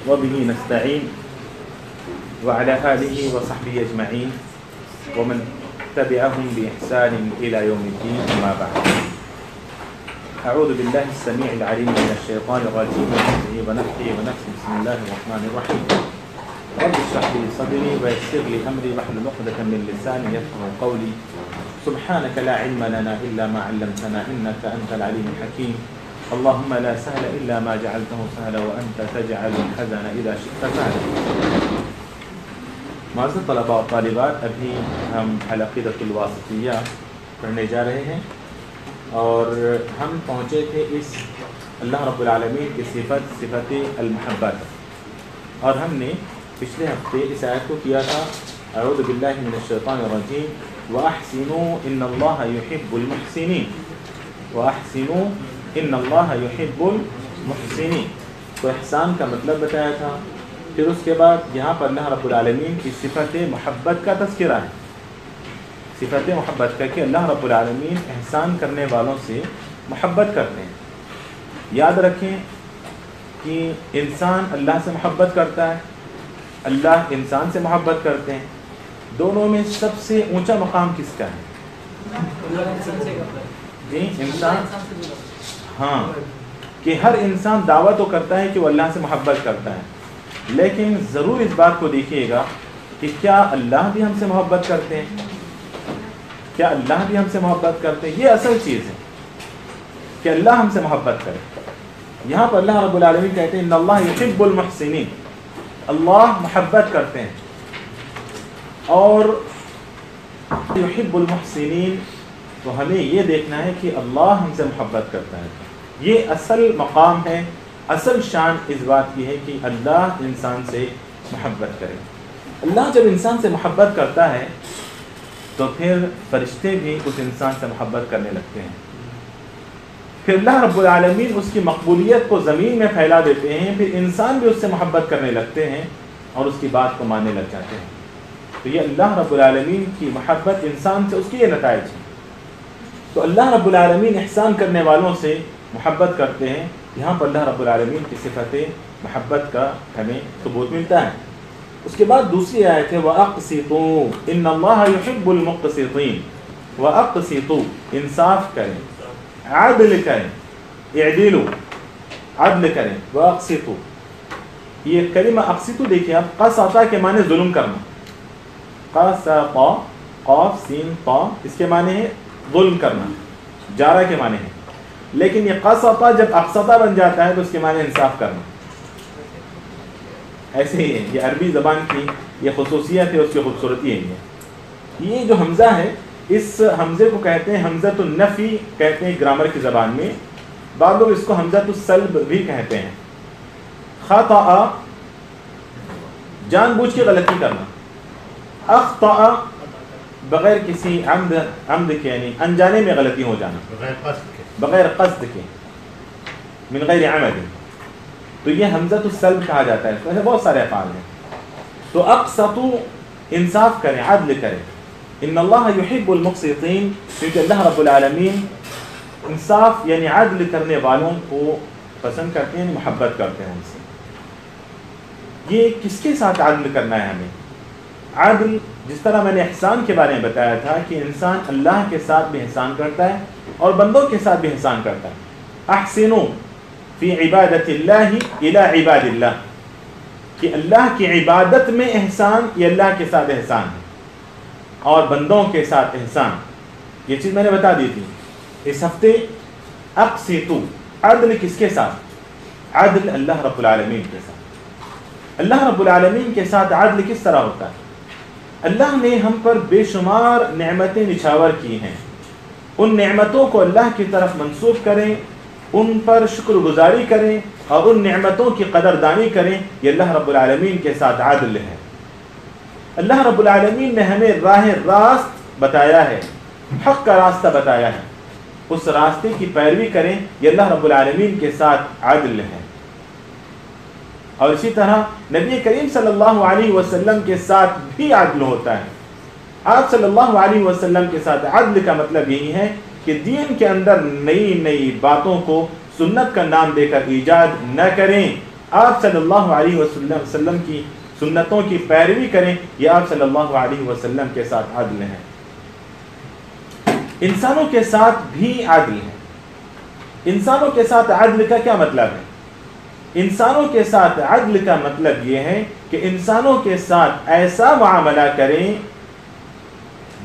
وبه نستعين وعلى آله وصحبه أجمعين ومن تبعهم بإحسان إلى يوم الدين. أما بعد، أعوذ بالله السميع العليم من الشيطان الرجيم ونفخه ونفسه. بسم الله الرحمن الرحيم. رب اشرح لي صدري ويسر لي أمري واحلل عقدة من لساني يفقهوا قولي. سبحانك لا علم لنا إلا ما علمتنا إنك أنت العليم الحكيم. اللهم لا سهل إلا ما جعلته سهلا وأنت تجعل الحزن إذا شئت سهلا. معزز طلباء و طالبات، ابھی ہم العقیدۃ الواسطیہ پڑھنے جا رہے ہیں اور ہم پہنچے تھے اس اللہ رب العالمین کی صفت المحبت، اور ہم نے پچھلے ہفتے اس آیت کو کیا تھا اعوذ باللہ من الشیطان الرجیم وَأَحْسِنُوا إِنَّ اللَّهَ يُحِبُّ الْمُحْسِنِينَ وَأَحْسِنُوا إِنَّ اللَّهَ يُحِبُّ الْمُحْسِنِينَ. تو احسان کا مطلب بتایا تھا. پھر اس کے بعد یہاں پر اللہ رب العالمین کی صفت محبت کا تذکرہ ہے، صفت محبت کا کہ اللہ رب العالمین احسان کرنے والوں سے محبت کرتے ہیں. یاد رکھیں کہ انسان اللہ سے محبت کرتا ہے، اللہ انسان سے محبت کرتے ہیں. دونوں میں سب سے اونچا مقام کس کا ہے؟ جی انسان. ہاں، کہ ہر انسان دعویٰ تو کرتا ہے کہ وہ اللہ سے محبت کرتا ہے، لیکن ضرور اس بات کو دیکھیے گا کہ کیا اللہ بھی ہم سے محبت کرتے ہیں؟ کیا اللہ بھی ہم سے محبت کرتے ہیں؟ یہ اصل چیز ہے کہ اللہ ہم سے محبت کرے. یہاں پر اللہ رب العالمین کہتے ہیں ان اللہ یحب المحسنین، اللہ محبت کرتے ہیں. اور یحب المحسنین، تو ہمیں یہ دیکھنا ہے کہ اللہ ہم سے محبت کرتا ہے. یہ اصل مقام ہے، اصل شان اس بات کی ہے کہ اللہ انسان سے محبت کرے. اللہ جب انسان سے محبت کرتا ہے تو پھر فرشتے بھی اس انسان سے محبت کرنے لگتے ہیں. پھر اللہ رب العالمین اس کی مقبولیت کو زمین میں پھیلا دیتے ہیں، پھر انسان بھی اس سے محبت کرنے لگتے ہیں اور اس کی بات کو ماننے لگ جاتے ہیں. تو یہ اللہ رب العالمین کی محبت انسان سے، اس کے یہ نتائج ہیں. تو اللہ رب العالمین احسان کرنے والوں سے محبت کرتے ہیں. یہاں پر اللہ رب العالمین کی صفت محبت کا ہمیں ثبوت ملتا ہے. اس کے بعد دوسری آیت ہے وَأَقْسِطُوا إِنَّ اللَّهَ يُحِبُّ الْمُقْسِطِينَ. وَأَقْسِطُوا، انصاف کریں، عدل کریں، اعدلوا، عدل کریں. وَأَقْسِطُوا، یہ کلمہ اقسطو دیکھیں آپ، قسطا کے معنی ظلم کرنا، قسطا قاف سین طا، اس کے معنی ہے ظلم کرنا، جارہ کے معنی ہے. لیکن یہ قسطا جب اقسطا بن جاتا ہے تو اس کے معنی انصاف کرنا. ایسے ہی ہے، یہ عربی زبان کی یہ خصوصیت ہے، اس کی خوبصورتی ہے. یہ جو حمزہ ہے، اس حمزے کو کہتے ہیں حمزۃ النفی کہتے ہیں گرامر کی زبان میں. بعض لوگ اس کو حمزۃ السلب بھی کہتے ہیں. خطأ، جان بوجھ کے غلطی کرنا. اخطأ، بغیر کسی عمد کے یعنی انجانے میں غلطی ہو جانا، بغیر قصد کے، من غیر عمد. تو یہ حمزۃ السلب کہا جاتا ہے. ایسے بہت سارے افعال ہیں. تو اقسطوا، انصاف کریں، عدل کریں. ان اللہ یحب المقسطین، کیونکہ اللہ رب العالمین انصاف یعنی عدل کرنے والوں کو پسند کرتے ہیں، محبت کرتے ہیں ان سے. یہ کس کے ساتھ عدل کرنا ہے ہمیں؟ عدل جس طرح میں نے احسان کے بارے میں بتایا تھا کہ انسان اللہ کے ساتھ بھی احسان کرتا ہے اور بندوں کے ساتھ بھی احسان کرتا ہے. احسنوا فی عبادت اللہ الی عباد اللہ، کہ اللہ کی عبادت میں احسان یہ اللہ کے ساتھ احسان ہے، اور بندوں کے ساتھ احسان. یہ چیز میں نے بتا دی تھی اس ہفتے. اقسطوا، عدل کس کے ساتھ؟ عدل اللہ رب العالمین کے ساتھ. اللہ رب العالمین کے ساتھ عدل کس طرح ہوتا ہے؟ اللہ نے ہم پر بے شمار نعمتیں نچھاور کی ہیں، ان نعمتوں کو اللہ کی طرف منسوب کریں، ان پر شکر گزاری کریں اور ان نعمتوں کی قدردانی کریں. یہ اللہ رب العالمین کے ساتھ عدل ہے. اللہ رب العالمین نے ہمیں راہ راست بتایا ہے، حق کا راستہ بتایا ہے، اس راستے کی پیروی کریں. یہ اللہ رب العالمین کے ساتھ عدل ہے. اور اسی طرح نبی کریم صلی اللہ علیہ وسلم کے ساتھ بھی عدل ہوتا ہے. آپ صلی اللہ علیہ وسلم کے ساتھ عدل کا مطلب یہی ہے کہ دین کے اندر نئی نئی باتوں کو سنت کا نام دے کر ایجاد نہ کریں، آپ صلی اللہ علیہ وسلم کی سنتوں کی پیروی کریں، یہ آپ صلی اللہ علیہ وسلم کے ساتھ عدل ہے۔ انسانوں کے ساتھ بھی عدل ہے۔ انسانوں کے ساتھ عدل کا کیا مطلب ہے؟ انسانوں کے ساتھ عدل کا مطلب یہ ہے کہ انسانوں کے ساتھ ایسا معاملہ کریں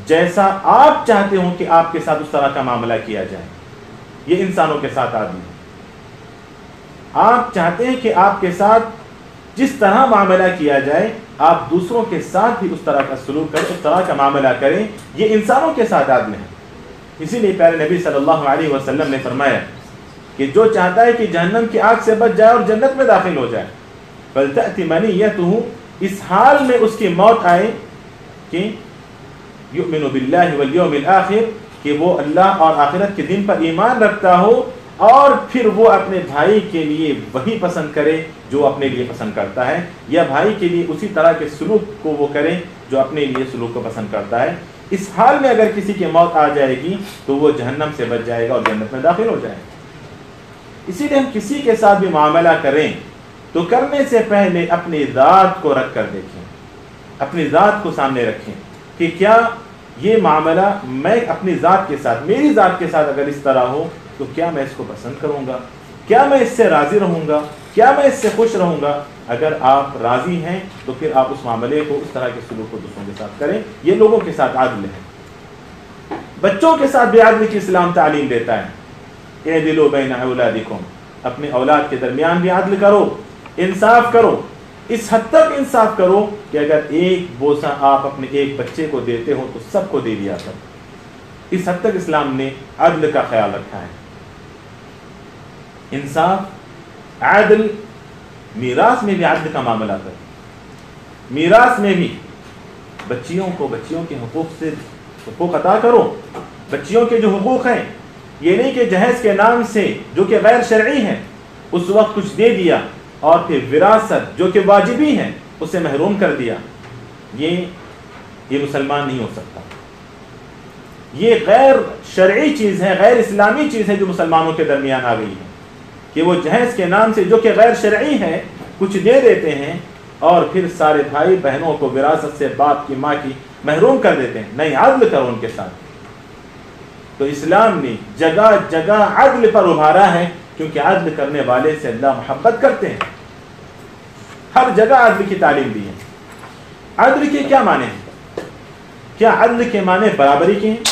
جیسا آپ چاہتے ہوں کہ آپ کے ساتھ اس طرح کا معاملہ کیا جائے، یہ انسانوں کے ساتھ عدل ہے۔ آپ چاہتے ہیں کہ آپ کے ساتھ جس طرح معاملہ کیا جائے، آپ دوسروں کے ساتھ بھی اس طرح کا سلوک کریں، اس طرح کا معاملہ کریں، یہ انسانوں کے ساتھ عدل ہے۔ اسی لیے پیارے نبی صلی اللہ علیہ وسلم نے فرمایا کہ جو چاہتا ہے کہ جہنم کی آگ سے بچ جائے اور جنت میں داخل ہو جائے، فَلْتَأْتِ مَنِيَّتُهُ، اس حال میں اس کی موت آئے کہ یؤمن باللہ والیوم الآخر، کہ وہ اللہ اور آخرت کے دن پر ایمان رکھتا ہو، اور پھر وہ اپنے بھائی کے لیے وہی پسند کرے جو اپنے لیے پسند کرتا ہے، یا بھائی کے لیے اسی طرح کے سلوک کو وہ کرے جو اپنے لیے سلوک کو پسند کرتا ہے۔ اس حال میں اگر کسی کی موت آ جائے گی تو وہ جہنم سے بچ جائے گا اور جنت میں داخل ہو جائے گا۔ اسی لیے ہم کسی کے ساتھ بھی معاملہ کریں تو کرنے سے پہلے اپنی ذات کو رکھ کر دیکھیں، اپنی ذات کو سامنے رکھیں کہ کیا یہ معاملہ میں اپنی ذات کے ساتھ، میری ذات کے ساتھ اگر اس طرح ہو تو کیا میں اس کو پسند کروں گا، کیا میں اس سے راضی رہوں گا، کیا میں اس سے خوش رہوں گا۔ اگر آپ راضی ہیں تو پھر آپ اس معاملے کو، اس طرح کے سلوک کو دوسروں کے ساتھ کریں، یہ لوگوں کے ساتھ عدل ہے۔ بچوں کے ساتھ بھی عدل کی اسلام تعلیم دیتا ہے، اعدلوا بین اولادکم، اپنے اولاد کے درمیان بھی عدل کرو، انصاف کرو، اس حد تک انصاف کرو کہ اگر ایک بوسہ آپ اپنے ایک بچے کو دیتے ہو تو سب کو دے دیا کرو۔ اس حد تک اسلام نے عدل کا خیال رکھا ہے۔ انصاف، عدل، میراث میں بھی عدل کا معاملہ کرو، میراث میں بھی بچیوں کو بچیوں کے حقوق سے حقوق عطا کرو۔ بچیوں کے جو حقوق ہیں، یہ نہیں کہ جہیز کے نام سے جو کہ غیر شرعی ہے اس وقت کچھ دے دیا اور پھر وراثت جو کہ واجبی ہے اسے محروم کر دیا، یہ مسلمان نہیں ہو سکتا۔ یہ غیر شرعی چیز ہے، غیر اسلامی چیز ہے جو مسلمانوں کے درمیان آ گئی ہے کہ وہ جہیز کے نام سے جو کہ غیر شرعی ہے کچھ دے دیتے ہیں اور پھر سارے بھائی بہنوں کو وراثت سے باپ کی ماں کی محروم کر دیتے ہیں۔ نہیں، عدل کرو ان کے ساتھ۔ تو اسلام نے جگہ جگہ عدل پر ابھارا ہے، کیونکہ عدل کرنے والے سے اللہ محبت کرتے ہیں۔ ہر جگہ عدل کی تعلیم دی ہے۔ عدل کے کیا معنی ہیں؟ کیا عدل کے معنی برابری کے ہیں؟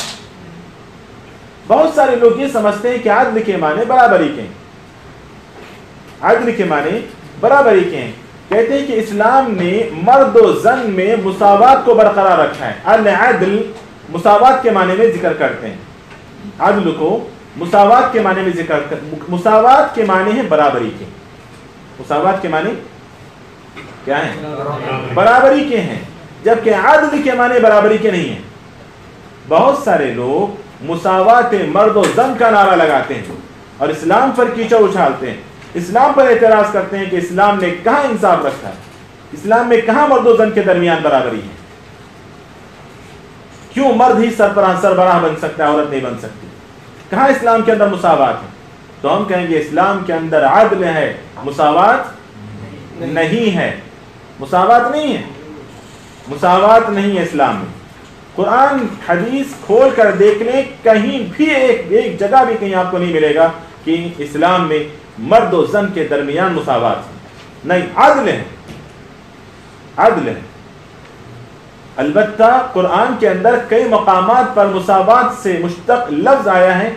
بہت سارے لوگ یہ سمجھتے ہیں کہ عدل کے معنی برابری کے ہیں۔ عدل کے معنی برابری کے ہیں، کہتے ہیں کہ اسلام نے مرد و زن میں مساوات کو برقرار رکھا ہے۔ العدل مساوات کے معنی میں ذکر کرتے ہیں، عدل کو مساوات کے معنی میں ذکر کرتے ہیں۔ مساوات کے معنی ہیں برابری کے۔ مساوات کے معنی کیا ہیں؟ برابری کے ہیں، جبکہ عدل کے معنی برابری کے نہیں ہیں۔ بہت سارے لوگ مساوات مرد و زن کا نعرہ لگاتے ہیں اور اسلام پر کیچڑ اچھالتے ہیں، اسلام پر اعتراض کرتے ہیں کہ اسلام نے کہاں انصاف رکھا ہے، اسلام میں کہاں مرد و زن کے درمیان برابری ہے، کیوں مرد ہی سربراہ بن سکتا ہے، عورت نہیں بن سکتی، کہاں اسلام کے اندر مساوات ہے؟ تو ہم کہیں گے اسلام کے اندر عدل ہے، مساوات نہیں ہے، مساوات نہیں ہے، مساوات نہیں ہے اسلام میں۔ قرآن حدیث کھول کر دیکھ لیں، کہیں بھی ایک جگہ بھی کہیں آپ کو نہیں ملے گا کہ اسلام میں مرد و زن کے درمیان مساوات ہے، نہیں، عدل ہے، عدل ہے۔ البتہ قرآن کے اندر کئی مقامات پر مساوات سے مشتق لفظ آیا ہے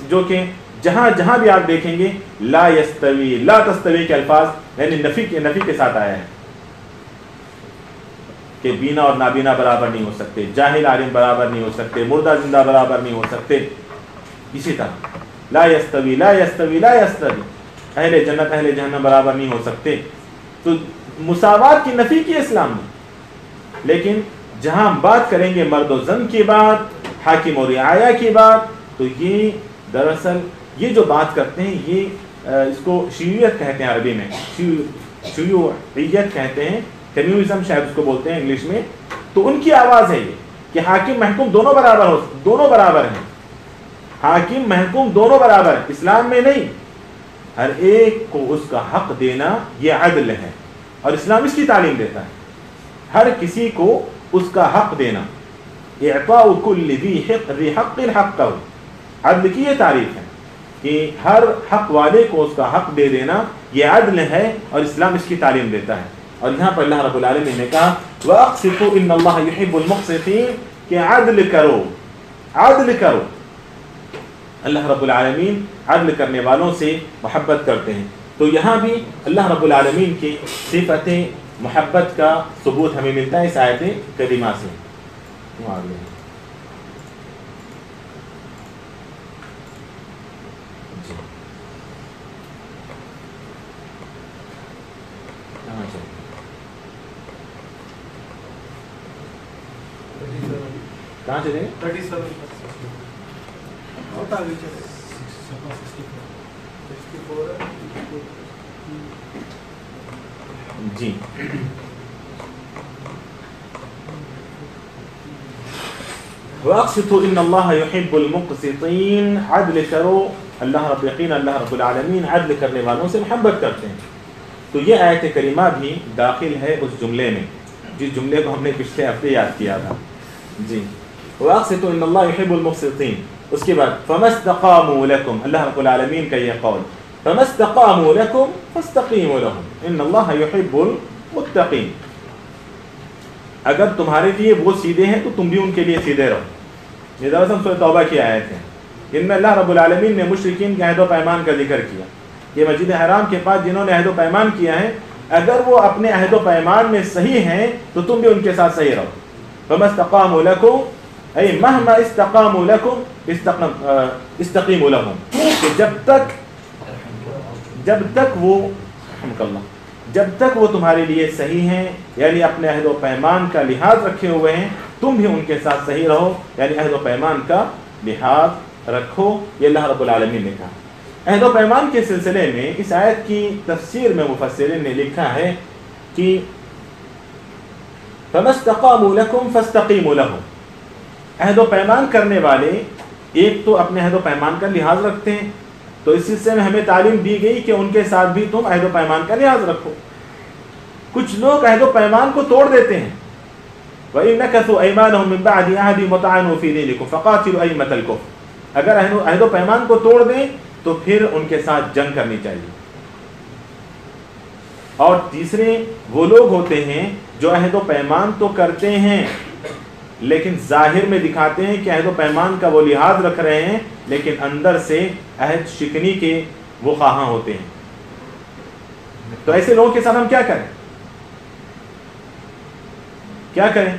جو کہ جہاں جہاں بھی آپ دیکھیں گے لا یستوی، لا تستوی کے الفاظ یعنی نفی کے ساتھ آیا ہے کہ بینا اور نابینا برابر نہیں ہو سکتے، جاہل عالم برابر نہیں ہو سکتے، مردہ زندہ برابر نہیں ہو سکتے۔ اسی طرح لا یستوی، لا یستوی، لا یستوی، اہل جنت اہل جہنم برابر نہیں ہو سکتے۔ تو مساوات کی نفی کی اسلام نے، لیکن جہاں ہم بات کریں گے مرد و زن کی بات، حاکم و رعایا کی بات، تو یہ دراصل یہ جو بات کرتے ہیں یہ اس کو شیوعیت کہتے ہیں، عربی میں شیوعیت کہتے ہیں، کمیونزم شاید اس کو بولتے ہیں انگلش میں۔ تو ان کی آواز ہے یہ کہ حاکم محکوم دونوں برابر ہیں، حاکم محکوم دونوں برابر ہیں، اسلام میں نہیں ہر ایک کو اس کا حق دینا یہ عدل ہے، اور اسلام اس کی تعلیم دیتا ہے، ہر کسی کو اس کا حق دینا، اعطاء کل ذی حق حقہ، عدل کی یہ تعریف ہے کہ ہر حق والے کو اس کا حق دے دینا یہ عدل ہے، اور اسلام اس کی تعلیم دیتا ہے۔ اور یہاں پر اللہ رب العالمین نے کہا وَأَقْسِطُوا إِنَّ اللَّهَ يُحِبُّ الْمُقْسِطِينَ، کہ عدل کرو، عدل کرو۔ اللہ رب العالمین عدل کرنے والوں سے محبت کرتے ہیں۔ تو یہاں بھی اللہ رب العالمین کی صفت محبت کا ثبوت ہمیں ملتا ہے اس آیت کریمہ سے۔ کہاں چلیں گے؟ جی وَأَقْسِطُوا إِنَّ اللَّهَ يُحِبُّ الْمُقْسِطِينَ، عدل کرو، اللہ رب العالمین عدل کرنے والوں سے محبت کرتے ہیں۔ تو یہ آیت کریمہ بھی داخل ہے اس جملے میں جس جملے کو ہم نے پچھلے ہفتے یاد کیا تھا۔ جی وَأَقْسِطُوا إِنَّ اللَّهَ يُحِبُّ الْمُقْسِطِينَ۔ اس کے بعد فَمَا اسْتَقَامُوا لَكُمْ، اللہ رب العالمین کا یہ قول، فَمَا اسْتَقَامُوا لَكُمْ فَاسْتَقِيمُوا لَهُمْ إِنَّ اللَّهَ يُحِبُّ الْمُتَّقِينَ، اگر تمہارے لیے وہ سیدھے ہیں تو تم بھی ان کے لیے سیدھے رہو۔ یہ دراصل سورۃ توبہ کی آیت ہے، ان میں اللہ رب العالمین نے مشرکین کے عہد و پیمان کا ذکر کیا کہ مسجد حرام کے پاس جنہوں نے عہد و پیمان کیا ہے، اگر وہ اپنے عہد و پیمان میں صحیح ہیں تو تم بھی ان کے ساتھ صحیح رہو۔ فَمَا اسْتَقَامُوا لَكُمْ اے مہما استقاموا لکم استقیموا لہم، کہ جب تک وہ تمہارے لیے صحیح ہیں، یعنی اپنے عہد و پیمان کا لحاظ رکھے ہوئے ہیں، تم بھی ان کے ساتھ صحیح رہو، یعنی عہد و پیمان کا لحاظ رکھو۔ یہ اللہ رب العالمین نے کہا۔ عہد و پیمان کے سلسلے میں اس آیت کی تفسیر میں مفسرین نے لکھا ہے کہ فَمَا اسْتَقَامُوا لَكُمْ فَاسْتَقِيمُوا لَهُمْ، عہد و پیمان کرنے والے ایک تو اپنے عہد و پیمان کا لحاظ رکھتے ہیں، تو اس سلسلے میں ہمیں تعلیم دی گئی کہ ان کے ساتھ بھی تم عہد و پیمان کا لحاظ رکھو۔ کچھ لوگ عہد و پیمان کو توڑ دیتے ہیں، وَإِن نَكَثُوا أَيْمَانَهُم مِّن بَعْدِ عَهْدِهِمْ وَطَعَنُوا فِي دِينِكُمْ فَقَاتِلُوا أَئِمَّةَ الْكُفْرِ، اگر عہد و پیمان کو توڑ دیں تو پھر ان کے ساتھ جنگ کرنی چاہیے۔ اور تیسرے وہ لوگ ہوتے ہیں جو عہد و پیمان تو کرتے ہیں لیکن ظاہر میں دکھاتے ہیں کہ عہد و پیمان کا وہ لحاظ رکھ رہے ہیں، لیکن اندر سے عہد شکنی کے وہ خواہاں ہوتے ہیں۔ تو ایسے لوگوں کے ساتھ ہم کیا کریں؟ کیا کریں؟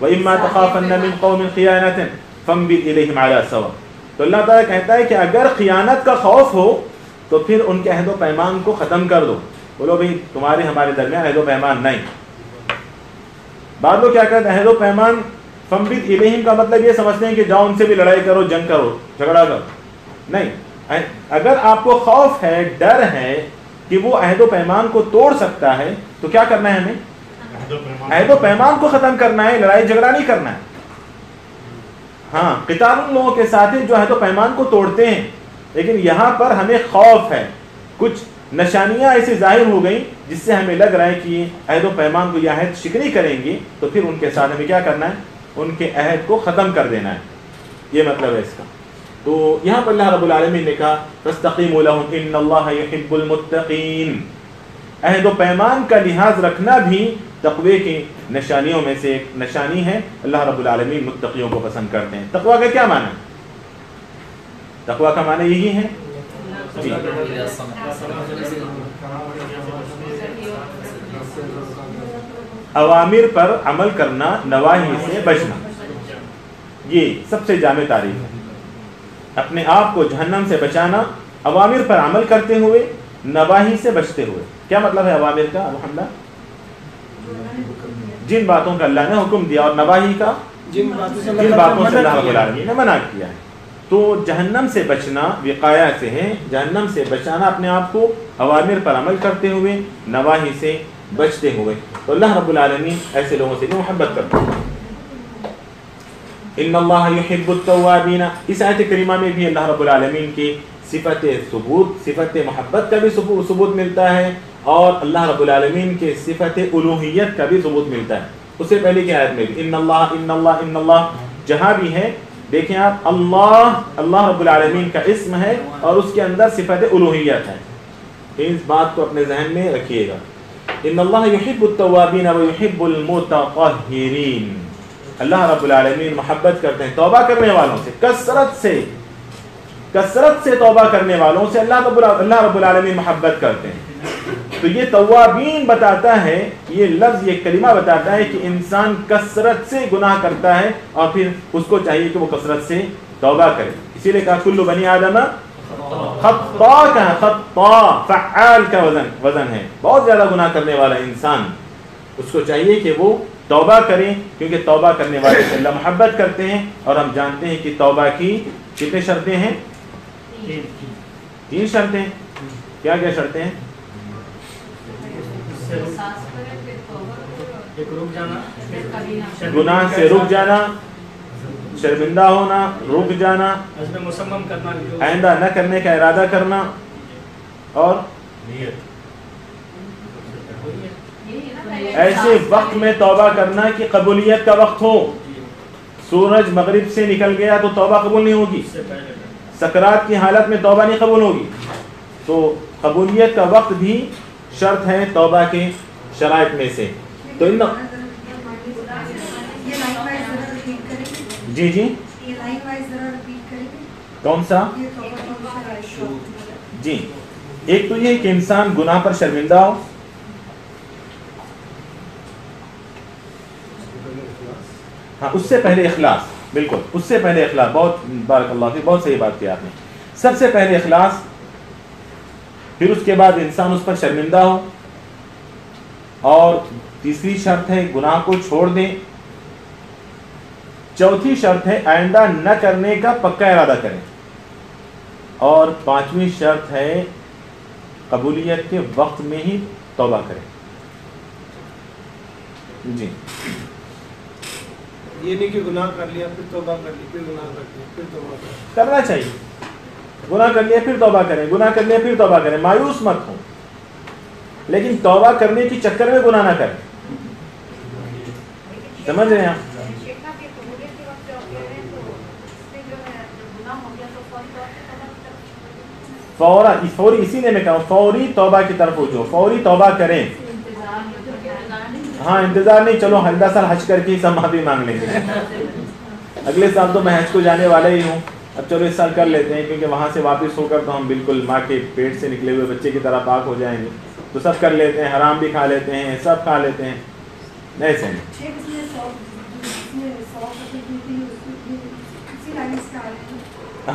وَإِمَّا تَخَافَنَّ مِن قَوْمٍ خِيَانَةً فَانبِذْ إِلَيْهِمْ عَلَىٰ سَوَاءٍ، تو اللہ تعالیٰ کہتا ہے کہ اگر خیانت کا خوف ہو تو پھر ان کے عہد و پیمان کو ختم کر دو، بولو بھئی تمہارے ہمارے درمیان عہد و پیمان نہیں۔ بعض لوگ کیا کہتے ہیں عہد و پیمان فَانبِذْ إِلَيْهِمْ کا مطلب یہ سمجھتے ہیں کہ جاؤ ان سے بھی لڑائی کرو، جنگ کرو، جھگڑا کرو۔ نہیں، اگر آپ کو خوف ہے، ڈر ہے کہ وہ عہد و پیمان کو توڑ سکتا ہے تو کیا کرنا ہے؟ ہمیں عہد و پیمان کو ختم کرنا ہے، لڑائی جھگڑا نہیں کرنا ہے۔ ہاں، قتال ان لوگوں کے ساتھ ہے جو عہد و پیمان کو توڑتے ہیں، لیکن یہاں پر ہمیں خوف ہے، کچھ نشانیاں ایسی ظاہر ہو گئیں جس سے ہمیں لگ رہا ہے کہ عہد و پیمان کو یہ عہد شکنی کریں گے تو پھر ان کے ساتھ ہمیں کیا کرنا ہے؟ ان کے عہد کو ختم کر دینا ہے، یہ مطلب ہے اس کا۔ تو یہاں پر اللہ رب العالمین نے کہا فَاسْتَقِيمُوا لَهُمْ إِنَّ اللَّهَ يُحِبُّ الْمُتَّقِينَ، عہد و پیمان کا لحاظ رکھنا بھی تقوی کی نشانیوں میں سے ایک نشانی ہے۔ اللہ رب العالمین متقیوں کو پسند کرتے ہیں۔ تقوی کا کیا معنی ہے؟ تقوی کا معنی یہی ہے جی اوامر پر عمل کرنا، نواہی سے بچنا، یہ سب سے جامع تعریف ہے۔ اپنے آپ کو جہنم سے بچانا، اوامر پر عمل کرتے ہوئے، نواہی سے بچتے ہوئے۔ کیا مطلب ہے اوامر کا الحمدہ؟ جن باتوں کا اللہ نے حکم دیا، اور نواہی کا جن باتوں سے اللہ رب العالمین نے منع کیا ہے۔ تو جہنم سے بچنا وقایا سے ہے، جہنم سے بچانا اپنے آپ کو اوامر پر عمل کرتے ہوئے، نواہی سے بچتے ہوئے۔ تو اللہ رب العالمین ایسے لوگوں سے بھی محبت کرتے ہیں۔ ان اللہ یحب التوابین، اس آیت کریمہ میں بھی اللہ رب العالمین کی صفت ثبوت، صفت محبت کا بھی ثبوت ملتا ہے، اور اللہ رب العالمین کے صفت الوہیت کا بھی ثبوت ملتا ہے۔ اس سے پہلے کی آیت میں بھی ان اللہ ان اللہ ان اللہ جہاں بھی ہے دیکھیں آپ، اللہ رب العالمین کا اسم ہے اور اس کے اندر صفت الوہیت ہے۔ اس بات کو اپنے ذہن میں رکھیے گا۔ ان اللہ یحب التوابین ویحب المتطہرین، اللہ رب العالمین محبت کرتے ہیں توبہ کرنے والوں سے، کثرت سے توبہ کرنے والوں سے اللہ رب العالمین محبت کرتے ہیں۔ تو یہ توابین بتاتا ہے، یہ لفظ یہ کلمہ بتاتا ہے کہ انسان کثرت سے گناہ کرتا ہے اور پھر اس کو چاہیے کہ وہ کثرت سے توبہ کرے۔ اسی لیے کہا کل بنی آدم خطا، کا خطا فعال کا وزن ہے، بہت زیادہ گناہ کرنے والا انسان، اس کو چاہیے کہ وہ توبہ کریں، کیونکہ توبہ کرنے والے سے اللہ محبت کرتے ہیں۔ اور ہم جانتے ہیں کہ توبہ کی کتنے شرطیں ہیں؟ 3 شرطیں۔ کیا کیا شرطیں ہیں؟ گناہ سے رک جانا، شرمندہ ہونا، رک جانا، آئندہ نہ کرنے کا ارادہ کرنا، اور ایسے وقت میں توبہ کرنا کہ قبولیت کا وقت ہو۔ سورج مغرب سے نکل گیا تو توبہ قبول نہیں ہوگی، سکرات کی حالت میں توبہ نہیں قبول ہوگی۔ تو قبولیت کا وقت بھی شرط ہے توبہ کے شرائط میں سے۔ تو جی کون سا؟ جی ایک تو یہ کہ انسان گناہ پر شرمندہ ہو، ہاں اس سے پہلے اخلاص، بالکل اس سے پہلے اخلاص، بہت بارک اللہ فیک، بہت صحیح بات کی آپ نے۔ سب سے پہلے اخلاص، پھر اس کے بعد انسان اس پر شرمندہ ہو، اور تیسری شرط ہے گناہ کو چھوڑ دیں، چوتھی شرط ہے آئندہ نہ کرنے کا پکا ارادہ کریں، اور 5ویں شرط ہے قبولیت کے وقت میں ہی توبہ کریں۔ جی یہ نہیں کہ گناہ کر لیا پھر توبہ کر لی، پھر گناہ کر لیا پھر توبہ کرنا چاہیے، گناہ کر لیا پھر توبہ کریں، گناہ کر لیا پھر توبہ کریں، مایوس مت ہوں، لیکن توبہ کرنے کی چکر میں گناہ نہ کریں۔ سمجھ رہے ہیں آپ؟ فوری، اسی لیے میں کہا فوری توبہ کی طرف ہو، جو فوری توبہ کریں۔ ہاں انتظار نہیں، چلو اگلا سال حج کر کے ہی سب معافی مانگ لیں گے، اگلے سال تو میں حج کو جانے والا ہی ہوں، اب چلو اس سال کر لیتے ہیں، کیونکہ وہاں سے واپس ہو کر تو ہم بالکل ماں کے پیٹ سے نکلے ہوئے بچے کی طرح پاک ہو جائیں گے، تو سب کر لیتے ہیں، حرام بھی کھا لیتے ہیں، سب کھا لیتے ہیں، ایسے نہیں۔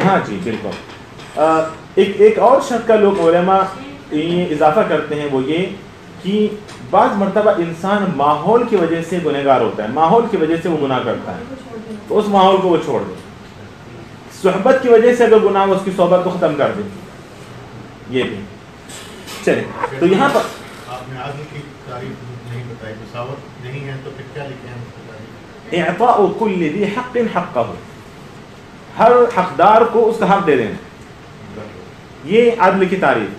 ہاں جی بالکل۔ ایک اور شرط کا لوگ علماء یہ اضافہ کرتے ہیں، وہ یہ کہ بعض مرتبہ انسان ماحول کی وجہ سے گنہگار ہوتا ہے، ماحول کی وجہ سے وہ گناہ کرتا ہے، تو اس ماحول کو وہ چھوڑ دے۔ صحبت کی وجہ سے اگر گناہ ہو، اس کی صحبت کو ختم کر دے، یہ بھی چلے۔ تو یہاں پر آپ نے عدل کی تعریف نہیں بتائی، مساوات نہیں ہے تو پھر کیا لکھے ہیں؟ اعطاء کل ذی حق حقہ، ہر حقدار کو اس کا حق دے دینا، یہ عدل کی تعریف ہے۔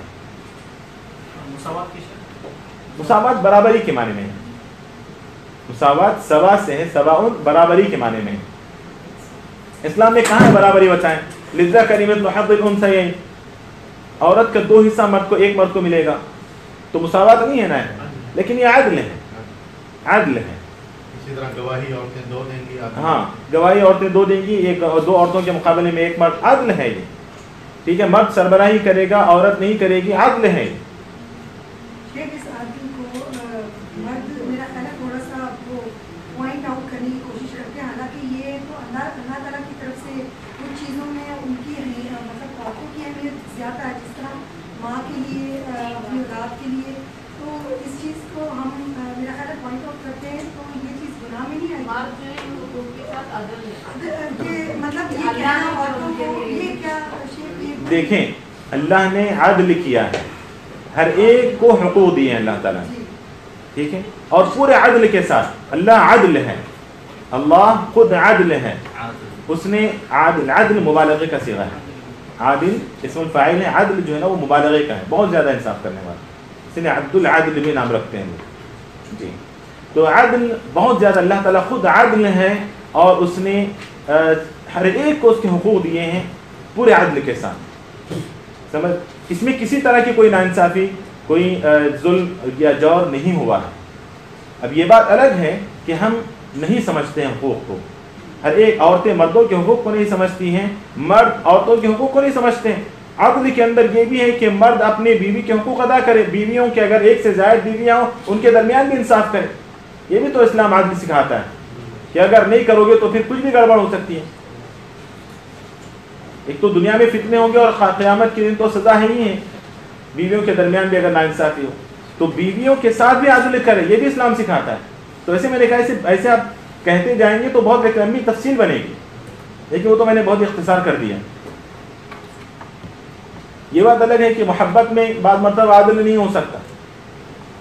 مساوات برابری کے معنی میں ہے، مساوات سوا سے ہے، سواء برابری کے معنی میں ہے۔ اسلام نے کہاں ہے برابری بتائیں؟ للذکر مثل حظ الانثیین، عورت کا 2 حصہ مرد کو، 1 مرد کو ملے گا، تو مساوات نہیں ہے نا، لیکن یہ عدل ہے، عدل ہے۔ اسی طرح گواہی عورتیں 2 دیں گی، ہاں گواہی عورتیں 2 دیں گی، 2 عورتوں کے مقابلے میں 1 مرد، عدل ہے یہ، ٹھیک ہے۔ مرد سربراہی کرے گا، عورت نہیں کرے گی، عدل ہے۔ دیکھیں اللہ نے عدل کیا ہے، ہر ایک کو حقوق دیے ہیں اللہ تعالیٰ نے، ٹھیک ہے، اور پورے عدل کے ساتھ۔ اللہ عدل ہے، اللہ خود عدل ہے، اس نے عدل مبالغے کا صیغہ ہے، عادل اسم الفاعل ہے، عدل جو ہے نا وہ مبالغے کا ہے، بہت زیادہ انصاف کرنے والا، اس لیے عبد العادل بھی نام رکھتے ہیں لوگ جی۔ تو عدل بہت زیادہ، اللہ تعالیٰ خود عدل ہے اور اس نے ہر ایک کو اس کے حقوق دیے ہیں پورے عدل کے ساتھ، سمجھ، اس میں کسی طرح کی کوئی ناانصافی، کوئی ظلم یا جور نہیں ہوا ہے۔ اب یہ بات الگ ہے کہ ہم نہیں سمجھتے ہیں حقوق کو، ہر ایک عورتیں مردوں کے حقوق کو نہیں سمجھتی ہیں، مرد عورتوں کے حقوق کو نہیں سمجھتے ہیں۔ عدل کے اندر یہ بھی ہے کہ مرد اپنے بیوی کے حقوق ادا کرے، بیویوں کے اگر ایک سے زائد بیویاں ہوں ان کے درمیان بھی انصاف کرے، یہ بھی تو اسلام عدل سکھاتا ہے کہ اگر نہیں کرو گے تو پھر کچھ بھی گڑبڑ ہو سکتی ہے۔ ایک تو دنیا میں فتنے ہوں گے اور قیامت کے دن تو سزا ہے ہی ہے، بیویوں کے درمیان بھی اگر ناانصافی ہو تو بیویوں کے ساتھ بھی عدل کرے، یہ بھی اسلام سکھاتا ہے۔ تو ایسے میں نے کہا ایسے آپ کہتے جائیں گے تو بہت ایک لمبی تفصیل بنے گی، لیکن وہ تو میں نے بہت اختصار کر دیا۔ یہ بات الگ ہے کہ محبت میں بعض مرتبہ عدل نہیں ہو سکتا،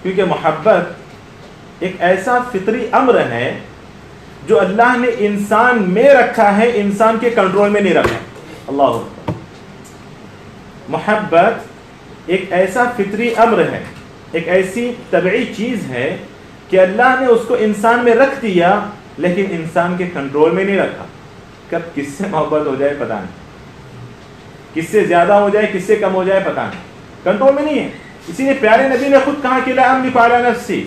کیونکہ محبت ایک ایسا فطری امر ہے جو اللہ نے انسان میں رکھا ہے، انسان کے کنٹرول میں نہیں رکھا ہے۔ اللہ اکبر۔ محبت ایک ایسا فطری امر ہے، ایک ایسی طبعی چیز ہے کہ اللہ نے اس کو انسان میں رکھ دیا لیکن انسان کے کنٹرول میں نہیں رکھا۔ کب کس سے محبت ہو جائے پتہ نہیں، کس سے زیادہ ہو جائے کس سے کم ہو جائے پتہ نہیں، کنٹرول میں نہیں ہے۔ اسی لیے پیارے نبی نے خود کہا کہ لا املک علی نفسی،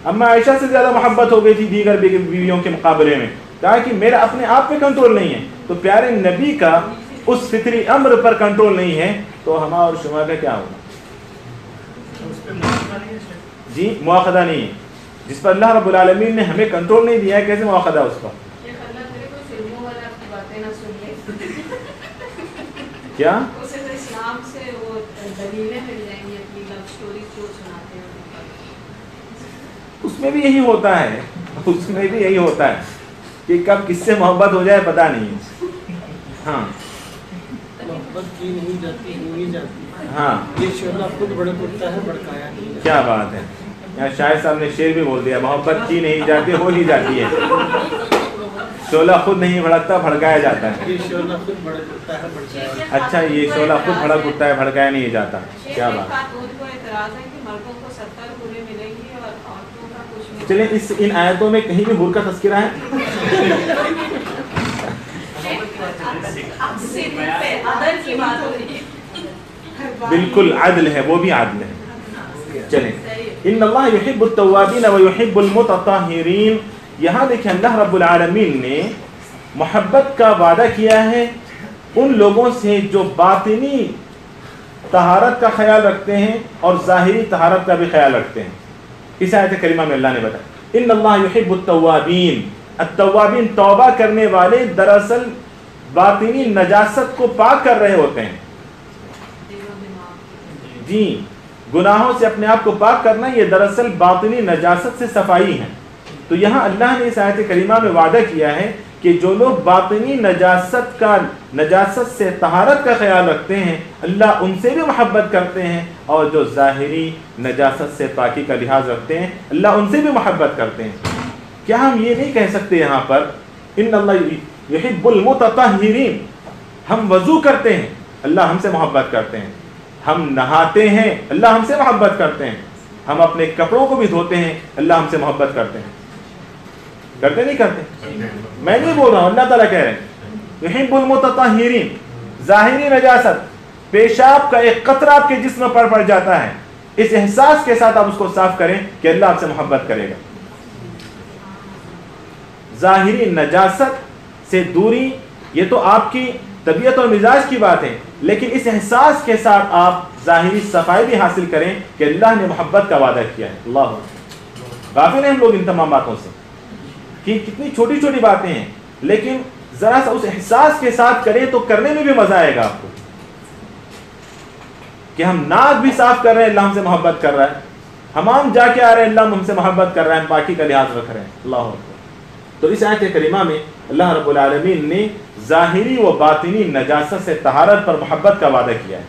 اما عائشہ سے زیادہ محبت ہو گئی تھی دیگر بیویوں کے مقابلے میں، کہا کہ میرا اپنے آپ پہ کنٹرول نہیں ہے۔ تو پیارے نبی کا اس فطری امر پر کنٹرول نہیں ہے تو ہما اور شما کا کیا ہوگا؟ جی مواخذہ نہیں ہے، جس پر اللہ رب العالمین نے ہمیں کنٹرول نہیں دیا ہے، کیسے مواخذہ اس پر؟ کیا اسلام سے وہ دلیلیں مل جائیں گی اپنی لو اسٹوری جو سناتے ہیں، اس میں بھی یہی ہوتا ہے، اس میں بھی یہی ہوتا ہے کہ کب کس سے محبت ہو جائے پتہ نہیں ہے۔ ہاں محبت کی نہیں جاتی، ہوئی جاتی، ہاں یہ شعلہ خود بڑک اٹھتا ہے، بڑکایا نہیں جاتا۔ کیا بات ہے، یہاں شاعر صاحب نے شعر بھی بول دیا، محبت کی نہیں جاتی ہو ہی جاتی ہے، شعلہ خود نہیں بھڑکتا بھڑکایا جاتا ہے۔ یہ شعلہ خود بڑک اٹھتا ہے، بڑکایا نہیں جاتا۔ اچھا یہ شعلہ خود بھڑک اٹھتا ہے بھڑکایا نہیں جاتا، کیا بات۔ خاتون کو اعتراض ہے کہ مردوں کو 70 حوریں ملیں گی اور عورتوں کا کچھ نہیں۔ چلیں ان آیتوں میں کہیں بھی حور کا تذکرہ ہے؟ بالکل عدل ہے، وہ بھی عدل ہے۔ چلیں ان اللہ یحب التوابین ویحب المتطہرین، یہاں دیکھیں اللہ رب العالمین نے محبت کا وعدہ کیا ہے ان لوگوں سے جو باطنی طہارت کا خیال رکھتے ہیں اور ظاہری طہارت کا بھی خیال رکھتے ہیں۔ اس آیت کریمہ میں اللہ نے بتایا ان اللہ یحب التوابین، التوابین توبہ کرنے والے دراصل باطنی نجاست کو پاک کر رہے ہوتے ہیں۔ جی گناہوں سے اپنے آپ کو پاک کرنا یہ دراصل باطنی نجاست سے صفائی ہے۔ تو یہاں اللہ نے اس آیت کریمہ میں وعدہ کیا ہے کہ جو لوگ باطنی نجاست سے طہارت کا خیال رکھتے ہیں اللہ ان سے بھی محبت کرتے ہیں، اور جو ظاہری نجاست سے پاکی کا لحاظ رکھتے ہیں اللہ ان سے بھی محبت کرتے ہیں۔ کیا ہم یہ نہیں کہہ سکتے یہاں پر ان اللہ یحب المتطہرین، ہم وضو کرتے ہیں اللہ ہم سے محبت کرتے ہیں، ہم نہاتے ہیں اللہ ہم سے محبت کرتے ہیں، ہم اپنے کپڑوں کو بھی دھوتے ہیں اللہ ہم سے محبت کرتے ہیں، کرتے نہیں کرتے؟ میں نہیں بول رہا ہوں، اللہ تعالیٰ کہہ رہے ہیں یحب المتطہرین، ظاہری نجاست پیشاب کا ایک قطرہ آپ کے جسم پر پڑ جاتا ہے، اس احساس کے ساتھ آپ اس کو صاف کریں کہ اللہ آپ سے محبت کرے گا۔ ظاہری نجاست سے دوری یہ تو آپ کی طبیعت اور مزاج کی بات ہے، لیکن اس احساس کے ساتھ آپ ظاہری صفائی بھی حاصل کریں کہ اللہ نے محبت کا وعدہ کیا ہے۔ اللہ غافل ہیں ہم لوگ ان تمام باتوں سے کہ کتنی چھوٹی چھوٹی باتیں ہیں، لیکن ذرا سا اس احساس کے ساتھ کریں تو کرنے میں بھی مزہ آئے گا آپ کو، کہ ہم ناک بھی صاف کر رہے ہیں اللہ ہم سے محبت کر رہا ہے، حمام جا کے آ رہے ہیں اللہ ہم سے محبت کر رہے ہیں، پاکی کا لحاظ رکھ رہے ہیں۔ اللہ اکبر۔ تو اس آیت کریمہ میں اللہ رب العالمین نے ظاہری و باطنی نجاست سے طہارت پر محبت کا وعدہ کیا ہے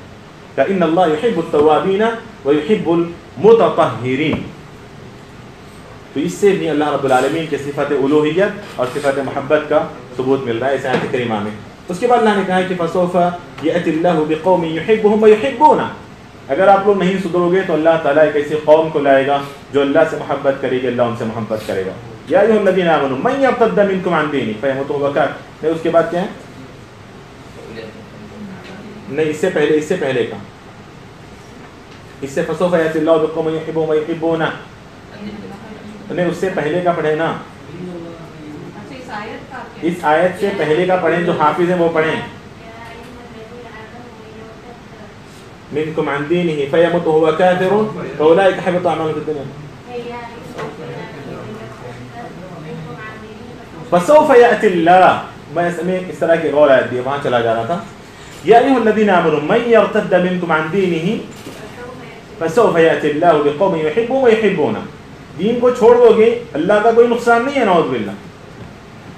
کہ ان اللہ یحب التوابین ویحب المتطہرین۔ تو اس سے بھی اللہ رب العالمین کے صفت الوہیت اور صفت محبت کا ثبوت مل رہا ہے اس آیت کریمہ میں۔ اس کے بعد اللہ نے کہا کہ فسوف یأتی اللہ بقوم یحبهم ویحبونہ، اگر آپ لوگ نہیں سدھرو گے تو اللہ تعالیٰ ایک ایسی قوم کو لائے گا جو اللہ سے محبت کرے گی، اللہ ان سے محبت کرے گا۔ یا ایھا الذین آمنوا من یرتد منکم عن دینہ فیموت وهو کافر، اس کے بعد کیا ہے؟ نہیں، اس سے پہلے کا، اس سے فسوف یأتی اللہ بقوم یحبهم ویحبونہ، نہیں اس سے پہلے کا پڑھے نا، اس آیت سے پہلے کا پڑھیں، جو حافظ ہیں وہ پڑھیں۔ منکم عن دینہ فیموت وهو کافر فاولئک حبط اعمالهم فی الدنیا۔ فسوف یأتی اللہ، میں اس طرح کی غور آیت دی، وہاں چلا جا رہا تھا۔ یا ایھا الذین آمنوا من یرتد منکم عن دینہ فسوف یأتی اللہ بقوم یحبهم ویحبونہ، دین کو چھوڑ دو گے اللہ کا کوئی نقصان نہیں ہے، نعوذ باللہ،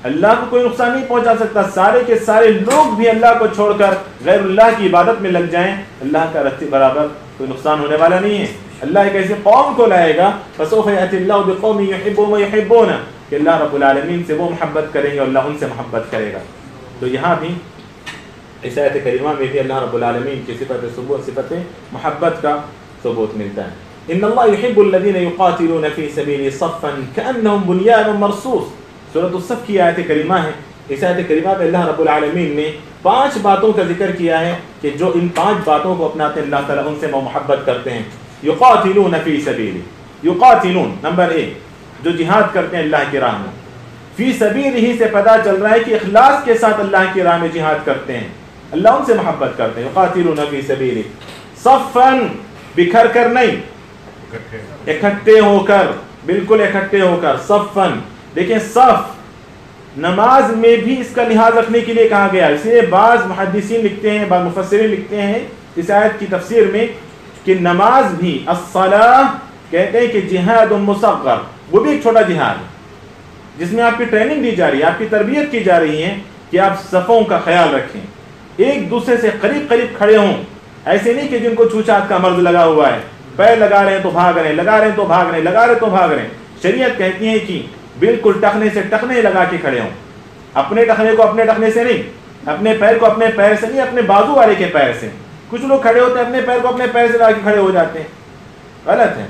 اللہ کو کوئی نقصان نہیں پہنچا سکتا، سارے کے سارے لوگ بھی اللہ کو چھوڑ کر غیر اللہ کی عبادت میں لگ جائیں، اللہ کا رتی برابر کوئی نقصان ہونے والا نہیں ہے۔ اللہ ایک ایسی قوم کو لائے گا، فسوف یأتی اللہ بقوم یحبهم ویحبونہ، کہ اللہ رب العالمین سے وہ محبت کریں گے اور اللہ ان سے محبت کرے گا۔ تو یہاں بھی اس آیت کریمہ میں بھی اللہ رب العالمین کی صفت محبت کا ثبوت ملتا ہے۔ ان اللہ یحب الذین یقاتلون فی سبیلہ صفا کأنہم بنیان مرصوص، سورۃ الصف کی آیت کریمہ ہے۔ اس آیت کریمہ میں اللہ رب العالمین نے 5 باتوں کا ذکر کیا ہے کہ جو ان 5 باتوں کو اپناتے ہیں اللہ تعالیٰ ان سے وہ محبت کرتے ہیں۔ یقاتلون فی سبیلہ، یقاتلون نمبر 1 جو جہاد کرتے ہیں اللہ کی راہ میں، فی سبیلہ سے پتہ چل رہا ہے کہ اخلاص کے ساتھ اللہ کی راہ میں جہاد کرتے ہیں، اللہ ان سے محبت کرتے ہیں۔ یقاتلون فی سبیلہ صفا، بکھر کر نہیں، اکٹھے ہو کر، بالکل اکٹھے ہو کر، صفا۔ دیکھیں صف نماز میں بھی اس کا لحاظ رکھنے کے لیے کہا گیا، اس لیے بعض محدثین لکھتے ہیں، بعض مفسرین لکھتے ہیں اس آیت کی تفسیر میں کہ نماز بھی الصلاۃ کہتے ہیں کہ جہاد مصغر، وہ بھی ایک چھوٹا جہاد ہے جس میں آپ کی ٹریننگ دی جا رہی ہے، آپ کی تربیت کی جا رہی ہے کہ آپ صفوں کا خیال رکھیں، ایک دوسرے سے قریب قریب کھڑے ہوں، ایسے نہیں کہ جن کو چھوچات کا مرض لگا ہوا ہے، پیر لگا رہے ہیں تو بھاگ رہے ہیں، لگا رہے ہیں تو بھاگ رہے ہیں، لگا رہے تو بھاگ رہے ہیں۔ شریعت کہتی ہے کہ بالکل ٹخنے سے ٹخنے لگا کے کھڑے ہوں، اپنے ٹخنے کو اپنے ٹخنے سے نہیں، اپنے پیر کو اپنے پیر سے نہیں، اپنے بازو والے کے پیر سے۔ کچھ لوگ کھڑے ہوتے ہیں اپنے پیر کو اپنے پیر سے لگا کے کھڑے ہو جاتے ہیں، غلط ہے۔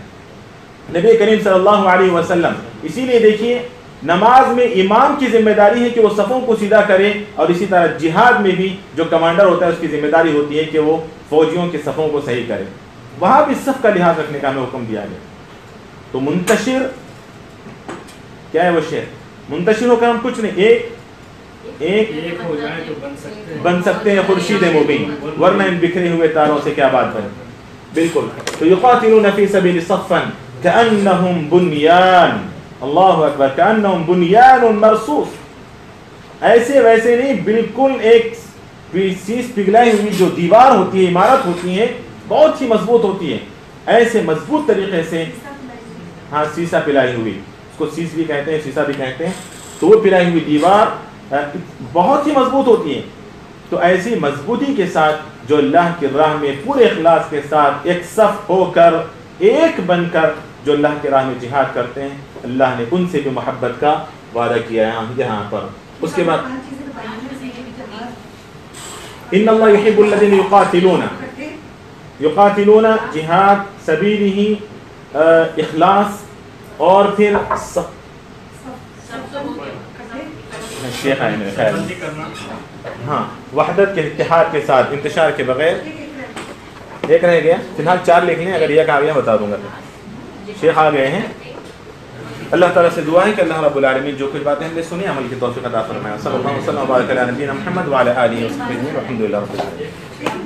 نبی کریم صلی اللہ علیہ وسلم، اسی لیے دیکھیے نماز میں امام کی ذمہ داری ہے کہ وہ صفوں کو سیدھا کرے، اور اسی طرح جہاد میں بھی جو کمانڈر ہوتا ہے اس کی ذمہ داری ہوتی ہے کہ وہ فوجیوں کے صفوں کو صحیح کرے، وہاں بھی صف کا لحاظ رکھنے کا ہمیں حکم دیا گیا۔ تو منتشر کیا ہے وہ شعر، منتشر ہو کر ہم کچھ نہیں، ایک ہو جائے تو بن سکتے ہیں خورشید مبین، ورنہ ان بکھرے ہوئے تاروں سے کیا بات بنے۔ بالکل، تو یقاتلون فی سبیل صفا کأنہم بنیان، اللہ اکبر، کأنہم بنیان مرصوص، ایسے ویسے نہیں، بالکل ایک چیز پگھلائی ہوئی جو دیوار ہوتی ہے، عمارت ہوتی ہے، بہت ہی مضبوط ہوتی ہے، ایسے مضبوط طریقے سے، ہاں سیسا پلائی ہوئی، اس کو سیس بھی کہتے ہیں، سیسا بھی کہتے ہیں، تو وہ پلائی ہوئی دیوار بہت ہی مضبوط ہوتی ہے۔ تو ایسی مضبوطی کے ساتھ جو اللہ کی راہ میں پورے اخلاص کے ساتھ ایک صف ہو کر، ایک بن کر جو اللہ کی راہ میں جہاد کرتے ہیں، اللہ نے ان سے بھی محبت کا وعدہ کیا ہے یہاں پر۔ اس کے بعد ان اللہ یحب الذین یقاتلون جہاد سبیلہ، اخلاص، اور پھر شیخ آئے میرے خیال ہاں وحدت کے اتحاد کے ساتھ، انتشار کے بغیر۔ ایک رہ گیا، فی الحال 4 لکھ لیں، اگر یہ آ گیا بتا دوں گا۔ شیخ آ گئے ہیں۔ اللہ تعالیٰ سے دعا ہے کہ اللہ رب العالمین جو کچھ باتیں ہم نے سنی عمل کی توفیق عطا فرمائے۔ صلی اللہ علیہ وسلم و بارک علی نبینا محمد وعلی آلہ وصحبہ، والحمد للہ رب العالمین۔